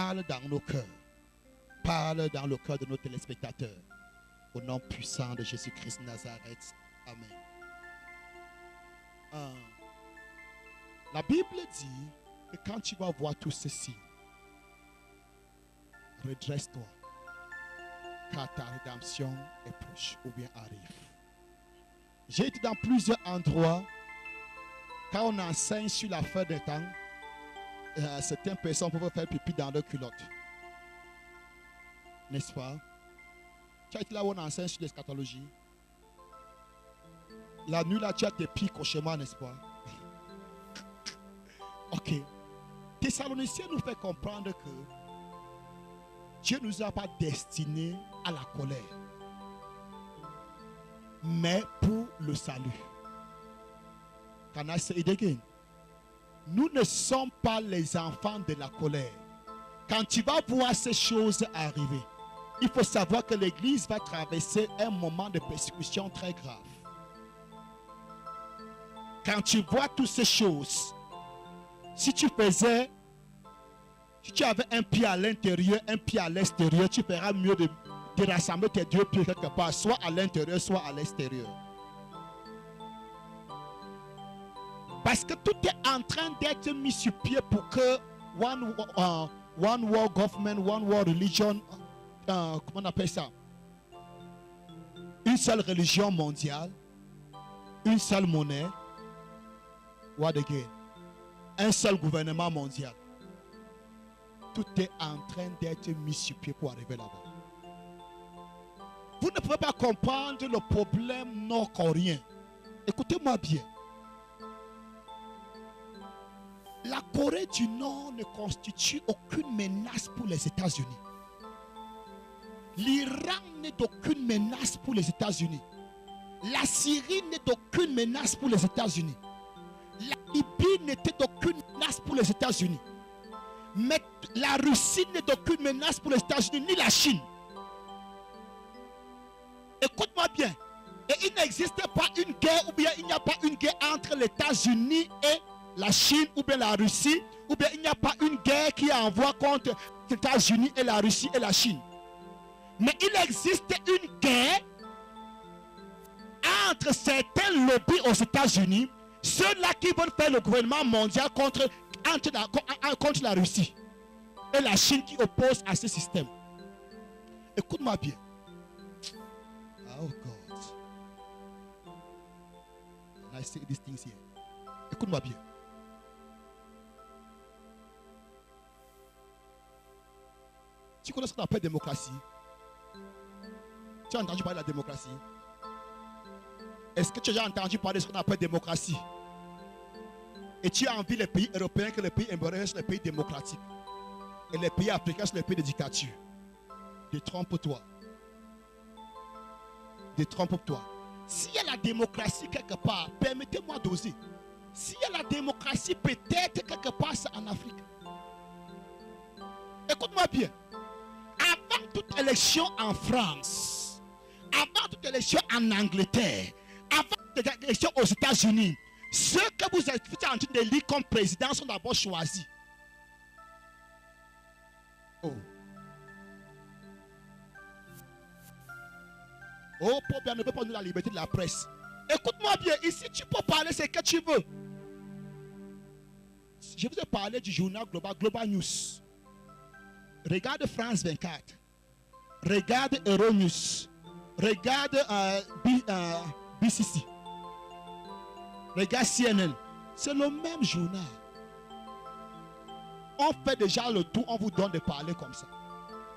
parle dans nos cœurs. Parle dans le cœur de nos téléspectateurs. Au nom puissant de Jésus-Christ de Nazareth. Amen. La Bible dit que quand tu vas voir tout ceci, redresse-toi, car ta rédemption est proche ou bien arrive. J'ai été dans plusieurs endroits. Quand on enseigne sur la fin des temps, certaines personnes peuvent faire pipi dans leur culotte. N'est-ce pas? Tu as été là où on enseigne sur l'eschatologie. La nuit là, tu as tes pires cauchemars, n'est-ce pas? Ok. Thessaloniciens nous fait comprendre que Dieu ne nous a pas destinés à la colère, mais pour le salut. Can I say it again? Nous ne sommes pas les enfants de la colère. Quand tu vas voir ces choses arriver, il faut savoir que l'Église va traverser un moment de persécution très grave. Quand tu vois toutes ces choses, si tu avais un pied à l'intérieur, un pied à l'extérieur, tu feras mieux de rassembler tes deux pieds quelque part, soit à l'intérieur, soit à l'extérieur. Parce que tout est en train d'être mis sur pied pour que one world government, one world religion, comment on appelle ça? Une seule religion mondiale, une seule monnaie, what again? Un seul gouvernement mondial. Tout est en train d'être mis sur pied pour arriver là-bas. Vous ne pouvez pas comprendre le problème nord-coréen. Écoutez-moi bien. La Corée du Nord ne constitue aucune menace pour les États-Unis. L'Iran n'est d'aucune menace pour les États-Unis. La Syrie n'est d'aucune menace pour les États-Unis. La Libye n'était d'aucune menace pour les États-Unis. Mais la Russie n'est d'aucune menace pour les États-Unis, ni la Chine. Écoute-moi bien. Et il n'existe pas une guerre, ou bien il n'y a pas une guerre entre les États-Unis et la Chine, ou bien la Russie, ou bien il n'y a pas une guerre qui envoie contre les États-Unis et la Russie et la Chine. Mais il existe une guerre entre certains lobbies aux États-Unis, ceux-là qui veulent faire le gouvernement mondial contre la Russie et la Chine qui oppose à ce système. Écoute-moi bien. Oh God. Can I say these things here? Écoute-moi bien. Tu connais ce qu'on appelle démocratie? Tu as entendu parler de la démocratie? Est-ce que tu as déjà entendu parler de ce qu'on appelle démocratie? Et tu as envie les pays européens que les pays américains sont les pays démocratiques. Et les pays africains sont les pays de dictature. Détrompe-toi. Détrompe-toi. S'il y a la démocratie quelque part, permettez-moi d'oser. S'il y a la démocratie, peut-être quelque part, c'est en Afrique. Écoute-moi bien. Avant toute élection en France, avant toute élection en Angleterre, avant toute élection aux États-Unis, ceux que vous êtes en train d'élire comme président sont d'abord choisis. Oh. Oh, pauvre, ne peut pas nous la liberté de la presse. Écoute-moi bien, ici tu peux parler ce que tu veux. Je vous ai parlé du journal Global News. Regarde France 24. Regarde Euronews. Regarde BCC. Regarde CNN. C'est le même journal. On fait déjà le tour, on vous donne de parler comme ça.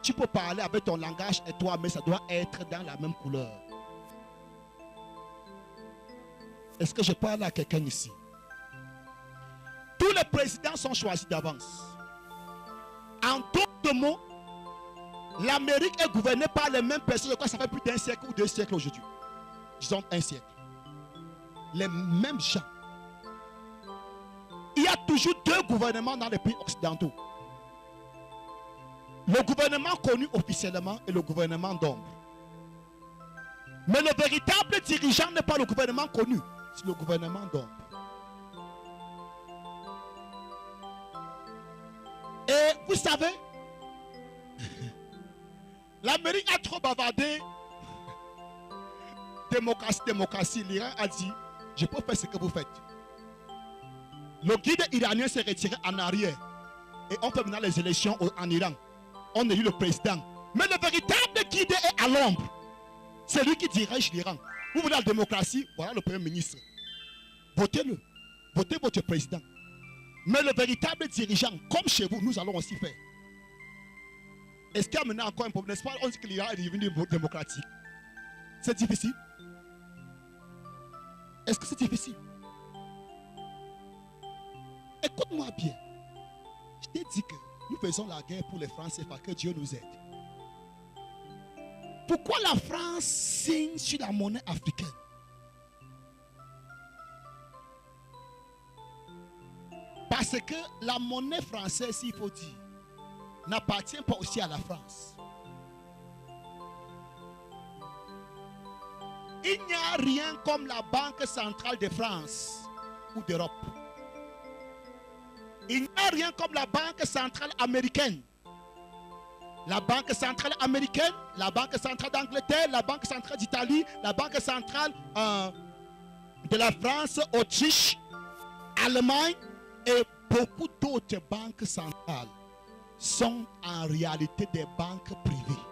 Tu peux parler avec ton langage et toi, mais ça doit être dans la même couleur. Est-ce que je parle à quelqu'un ici? Tous les présidents sont choisis d'avance. En d'autres mots, l'Amérique est gouvernée par les mêmes personnes. Ça fait plus d'un siècle ou 2 siècles aujourd'hui. Disons 1 siècle. Les mêmes gens. Il y a toujours 2 gouvernements dans les pays occidentaux. Le gouvernement connu officiellement et le gouvernement d'ombre. Mais le véritable dirigeant n'est pas le gouvernement connu, c'est le gouvernement d'ombre. Et vous savez, L'Amérique a trop bavardé. Démocratie. L'Iran a dit, je peux faire ce que vous faites. Le guide iranien s'est retiré en arrière. Et on fait maintenant les élections en Iran. On a eu le président. Mais le véritable guide est à l'ombre. C'est lui qui dirige l'Iran. Vous voulez la démocratie, voilà le premier ministre. Votez-le. Votez votre président. Mais le véritable dirigeant, comme chez vous, nous allons aussi faire. Est-ce qu'il y a maintenant encore un problème? N'est-ce pas? On dit que l'Iran est devenu démocratique. C'est difficile. Est-ce que c'est difficile? Écoute-moi bien. Je t'ai dit que nous faisons la guerre pour les Français, pour que Dieu nous aide. Pourquoi la France signe sur la monnaie africaine? Parce que la monnaie française, il faut dire, n'appartient pas aussi à la France. Il n'y a rien comme la Banque centrale de France ou d'Europe. Il n'y a rien comme la Banque centrale américaine. La Banque centrale américaine, la Banque centrale d'Angleterre, la Banque centrale d'Italie, la Banque centrale de la France, Autriche, Allemagne et beaucoup d'autres banques centrales sont en réalité des banques privées.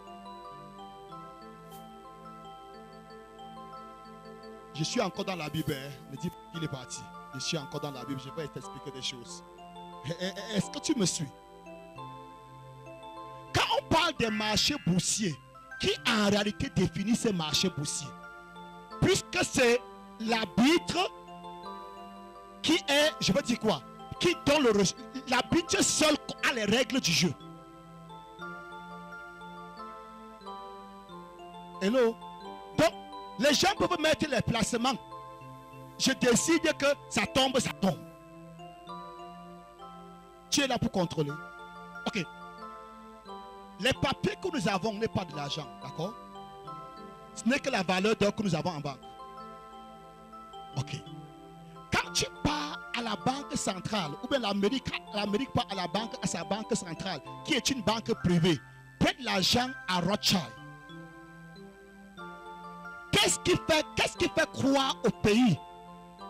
Je suis encore dans la Bible, hein. Me dis qu'il est parti. Je suis encore dans la Bible, je vais t'expliquer des choses. Est-ce que tu me suis? Quand on parle des marchés boursiers, qui en réalité définit ces marchés boursiers? Puisque c'est l'arbitre qui est, je veux dire quoi? Qui donne le registre. L'arbitre seul a les règles du jeu. Hello? Donc, les gens peuvent mettre les placements. Je décide que ça tombe, ça tombe. Tu es là pour contrôler. Ok. Les papiers que nous avons n'est pas de l'argent, d'accord? Ce n'est que la valeur d'or que nous avons en banque. Ok. Quand tu pars à la banque centrale, ou bien l'Amérique part à sa banque centrale, qui est une banque privée, prête l'argent à Rothschild. Qu'est-ce qui fait croire au pays,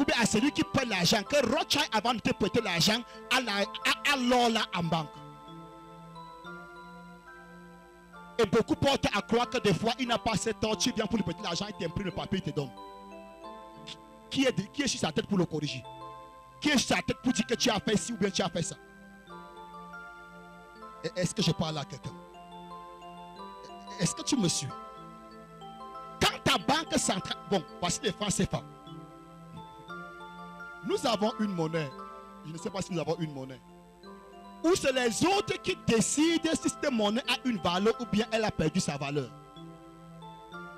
ou bien à celui qui prête l'argent, que Rothschild, avant de te prêter l'argent, a l'or là en banque? Et beaucoup portent à croire que des fois, il n'a pas cette or, tu viens pour lui prêter l'argent, il t'imprime le papier, il te donne. Qui est sur sa tête pour le corriger? Qui est sur sa tête pour dire que tu as fait ci ou bien tu as fait ça? Est-ce que je parle à quelqu'un? Est-ce que tu me suis? Quand ta banque centrale... Bon, voici les francs CFA. Nous avons une monnaie. Je ne sais pas si nous avons une monnaie. Ou c'est les autres qui décident si cette monnaie a une valeur ou bien elle a perdu sa valeur.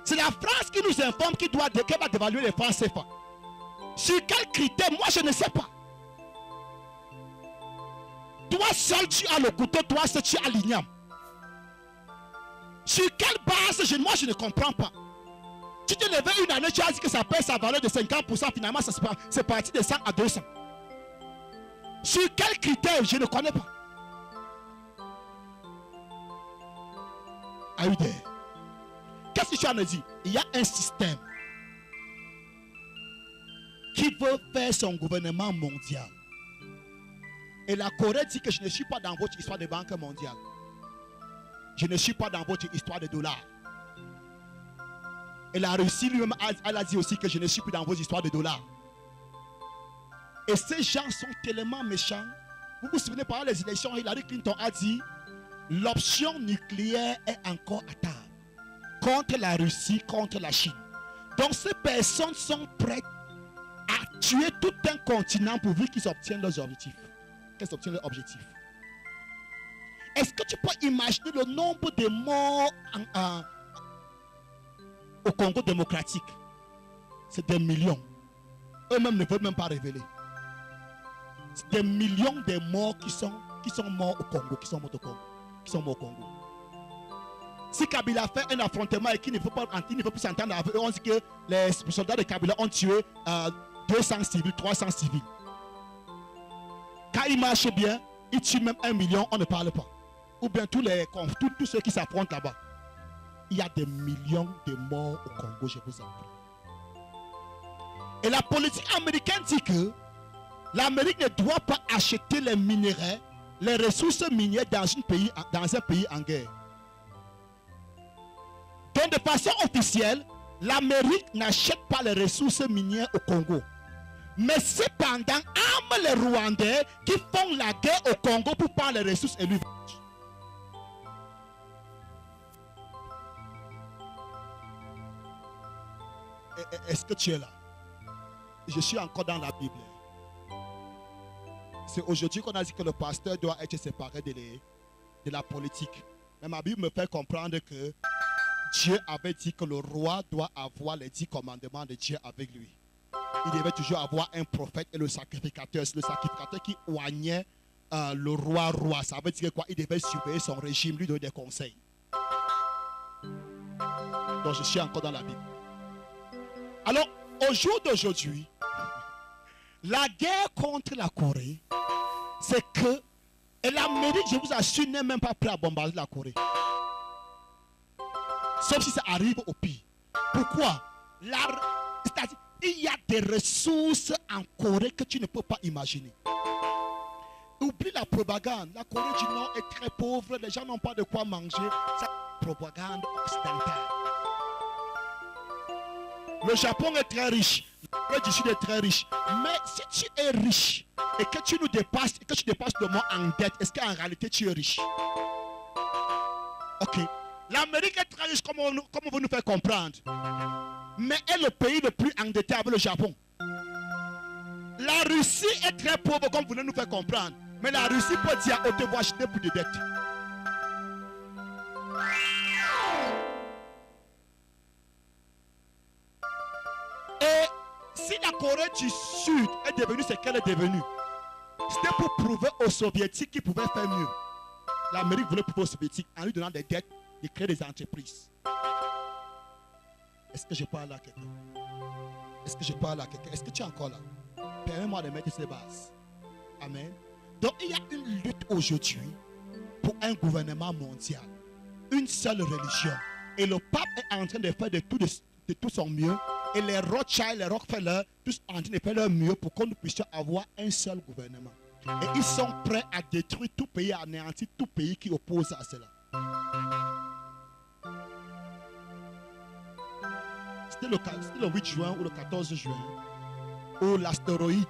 C'est la France qui nous informe qu'elle va dévaluer les francs CFA. Sur quel critère? Moi, je ne sais pas. Toi seul, tu as le couteau, toi seul, tu as l'igname. Sur quelle base? Moi, je ne comprends pas. Tu te lèves une année, tu as dit que ça perd sa valeur de 50%, finalement, c'est parti de 100 à 200. Sur quel critère? Je ne connais pas. Are you there? Qu'est-ce que tu as me dit? Il y a un système qui veut faire son gouvernement mondial. Et la Corée dit que je ne suis pas dans votre histoire de banque mondiale. Je ne suis pas dans votre histoire de dollars. Et la Russie lui-même, elle a dit aussi que je ne suis plus dans vos histoires de dollars. Et ces gens sont tellement méchants. Vous vous souvenez, pendant les élections, Hillary Clinton a dit l'option nucléaire est encore à table. Contre la Russie, contre la Chine. Donc ces personnes sont prêtes à tuer tout un continent pourvu qu'ils obtiennent leurs objectifs. Qu'est-ce qu'ils obtiennent leurs objectifs? Est-ce que tu peux imaginer le nombre de morts au Congo démocratique? C'est des millions. Eux-mêmes ne veulent même pas révéler. C'est des millions de morts qui sont morts au Congo, qui sont morts au Congo. Si Kabila fait un affrontement et qu'il ne veut plus s'entendre avec eux, on dit que les soldats de Kabila ont tué 200 civils, 300 civils. Quand il marche bien, il tue même 1 million, on ne parle pas. Ou bien tous ceux qui s'affrontent là-bas. il y a des millions de morts au Congo, je vous en prie. Et la politique américaine dit que l'Amérique ne doit pas acheter les minerais, les ressources minières dans un pays en guerre. Donc de façon officielle, l'Amérique n'achète pas les ressources minières au Congo. Mais cependant, arme les Rwandais qui font la guerre au Congo pour prendre les ressources et lui vendre. Est-ce que tu es là? Je suis encore dans la Bible. C'est aujourd'hui qu'on a dit que le pasteur doit être séparé de la politique. Mais ma Bible me fait comprendre que Dieu avait dit que le roi doit avoir les 10 commandements de Dieu avec lui. Il devait toujours avoir un prophète et le sacrificateur. C'est le sacrificateur qui oignait le roi. Ça veut dire quoi? Il devait surveiller son régime, lui donner des conseils. Donc je suis encore dans la Bible. Alors, au jour d'aujourd'hui, la guerre contre la Corée, c'est que l'Amérique, je vous assure, n'est même pas prêt à bombarder la Corée. Sauf si ça arrive au pire. Pourquoi? C'est-à-dire, il y a des ressources en Corée que tu ne peux pas imaginer. Oublie la propagande. La Corée du Nord est très pauvre, les gens n'ont pas de quoi manger. C'est la propagande occidentale. Le Japon est très riche, la Corée du Sud est très riche. Mais si tu es riche et que tu nous dépasses, et que tu dépasses le monde en dette, est-ce qu'en réalité tu es riche? Ok. L'Amérique est très riche, comme on veut nous faire comprendre. Mais est le pays le plus endetté avec le Japon. La Russie est très pauvre, comme vous voulez nous faire comprendre. Mais la Russie peut dire, on te va acheter plus de dettes. Et si la Corée du Sud est devenue ce qu'elle est devenue, c'était pour prouver aux Soviétiques qu'ils pouvaient faire mieux. L'Amérique voulait prouver aux Soviétiques en lui donnant des dettes, de créer des entreprises. Est-ce que je parle à quelqu'un? Est-ce que je parle à quelqu'un? Est-ce que tu es encore là? Permets-moi de mettre ces bases. Amen. Donc il y a une lutte aujourd'hui pour un gouvernement mondial. Une seule religion. Et le pape est en train de faire de tout son mieux. Et les Rothschild, les Rockefeller, tous en train de faire leur mieux pour que nous puissions avoir un seul gouvernement. Et ils sont prêts à détruire tout pays, à anéantir tout pays qui oppose à cela. C'était le 8 juin ou le 14 juin où l'astéroïde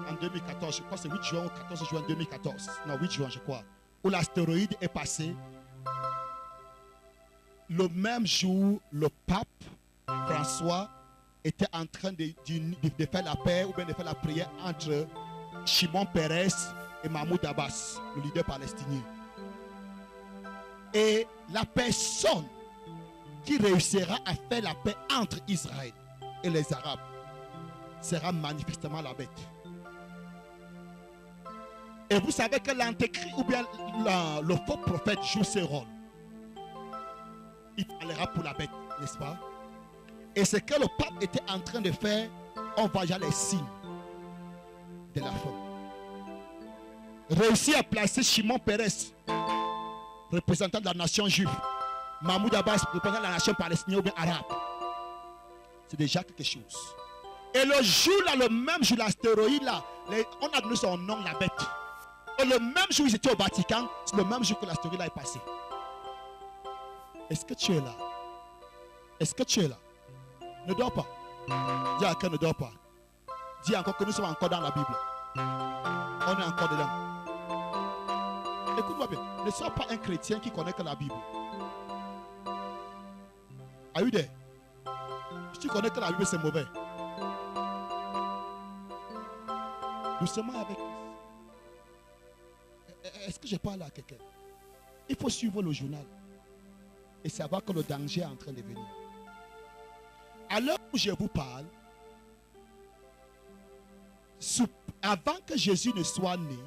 en 2014, je crois que c'est 8 juin ou 14 juin 2014, non 8 juin je crois, où l'astéroïde est passé. Le même jour, le pape François était en train de faire la paix ou bien de faire la prière entre Shimon Peres et Mahmoud Abbas, le leader palestinien. Et la personne qui réussira à faire la paix entre Israël et les Arabes sera manifestement la bête. Et vous savez que l'antéchrist ou bien le faux prophète joue ce rôle. Il parlera pour la bête, n'est-ce pas? Et ce que le pape était en train de faire, on voyait les signes de la fin. Réussit à placer Shimon Peres, représentant de la nation juive, Mahmoud Abbas, représentant de la nation palestinienne ou bien arabe. C'est déjà quelque chose. Et le jour là, le même jour, l'astéroïde là, on a donné son nom, la bête. Et le même jour, ils étaient au Vatican, c'est le même jour que l'astéroïde là est passé. Est-ce que tu es là? Est-ce que tu es là? Ne dors pas. Dis à quelqu'un, ne dors pas. Dis encore que nous sommes encore dans la Bible. On est encore dedans. Écoute-moi bien. Ne sois pas un chrétien qui connaît que la Bible. Are you there? Si tu connais que la Bible, c'est mauvais. Doucement avec. Est-ce que je parle à quelqu'un? Il faut suivre le journal et savoir que le danger est en train de venir. À l'heure où je vous parle, avant que Jésus ne soit né,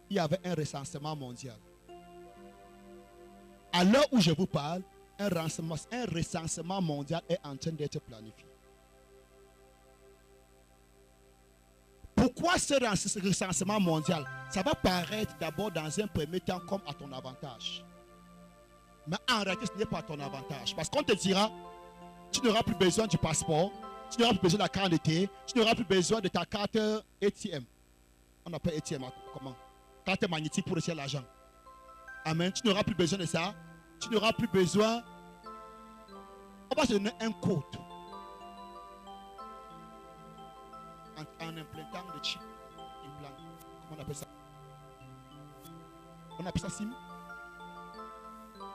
il y avait un recensement mondial. À l'heure où je vous parle, un recensement mondial est en train d'être planifié. Pourquoi ce recensement mondial? Ça va paraître d'abord dans un premier temps comme à ton avantage. Mais en réalité, ce n'est pas ton avantage. Parce qu'on te dira, tu n'auras plus besoin du passeport, tu n'auras plus besoin de la carte d'identité, tu n'auras plus besoin de ta carte ATM. On appelle ATM comment? Carte magnétique pour retirer l'argent. Amen. Tu n'auras plus besoin de ça. Tu n'auras plus besoin. On va te donner un code. En implantant le chip. Comment on appelle ça? On appelle ça SIM?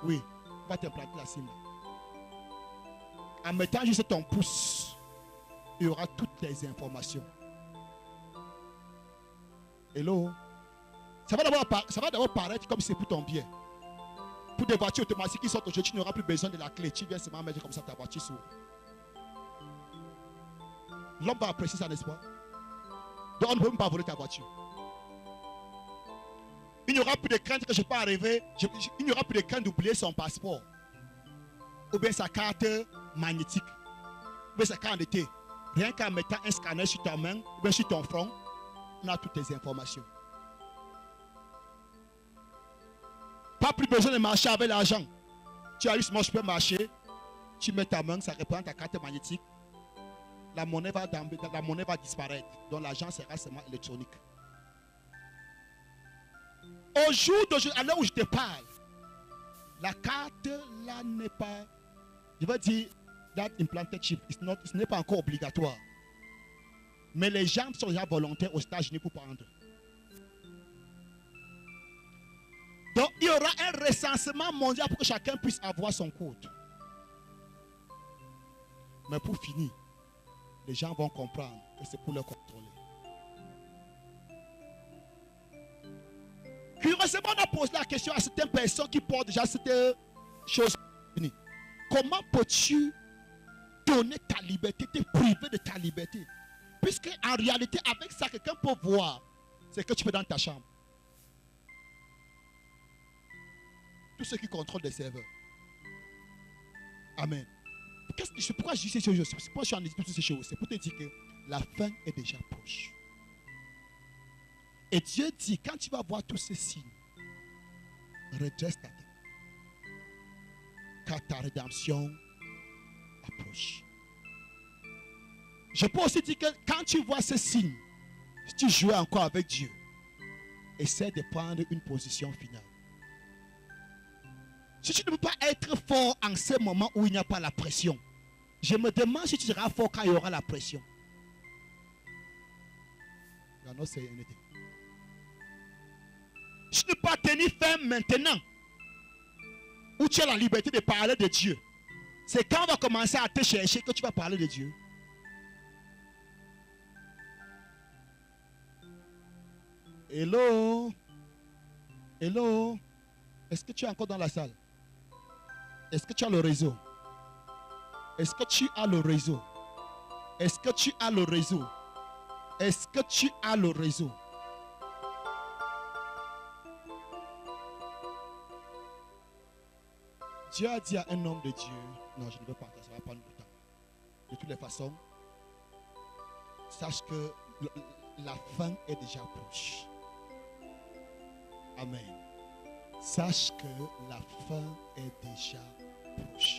Oui. On va t'implanter la SIM. En mettant juste ton pouce, il y aura toutes les informations. Hello? Ça va d'abord paraître comme si c'est pour ton bien. Pour des voitures automatiques qui sortent aujourd'hui, tu n'auras plus besoin de la clé. Tu viens seulement mettre comme ça ta voiture s'ouvre. L'homme va apprécier ça, n'est-ce pas? Donc on ne peut même pas voler ta voiture. Il n'y aura plus de crainte que je peux arriver. Il n'y aura plus de crainte d'oublier son passeport. Ou bien sa carte magnétique. Ou bien sa carte d'identité. Rien qu'en mettant un scanner sur ta main ou bien sur ton front, on a toutes les informations. Pas plus besoin de marcher avec l'argent. Tu as juste, moi je peux marcher. Tu mets ta main, ça reprend ta carte magnétique. La monnaie va disparaître. Donc l'argent sera seulement électronique. Au jour d'aujourd'hui, à l'heure où je te parle, la carte là n'est pas, je veux dire, that implanted chip, ce n'est pas encore obligatoire. Mais les gens sont déjà volontaires aux États-Unis pour prendre. Donc, il y aura un recensement mondial pour que chacun puisse avoir son code. Mais pour finir, les gens vont comprendre que c'est pour le contrôler. Curieusement, on a posé la question à certaines personnes qui portent déjà cette chose. Comment peux-tu donner ta liberté, te priver de ta liberté? Puisque en réalité, avec ça, quelqu'un peut voir ce que tu fais dans ta chambre. Tous ceux qui contrôlent les serveurs. Amen. Pourquoi je dis ces choses? Pourquoi je suis en train de dire ces choses? C'est pour te dire que la fin est déjà proche. Et Dieu dit, quand tu vas voir tous ces signes, redresse ta tête. Car ta rédemption approche. Je peux aussi dire que quand tu vois ces signes, si tu joues encore avec Dieu, essaie de prendre une position finale. Si tu ne peux pas être fort en ce moment où il n'y a pas la pression, je me demande si tu seras fort quand il y aura la pression. You are not saying anything. Si tu ne peux pas tenir ferme maintenant, où tu as la liberté de parler de Dieu, c'est quand on va commencer à te chercher que tu vas parler de Dieu. Hello? Hello? Est-ce que tu es encore dans la salle? Est-ce que tu as le réseau? Est-ce que tu as le réseau? Est-ce que tu as le réseau? Est-ce que tu as le réseau? Dieu a dit à un homme de Dieu, non, je ne veux pas, ça ne va pas nous temps. De toutes les façons, sache que la fin est déjà proche. Amen. Sache que la fin est déjà proche.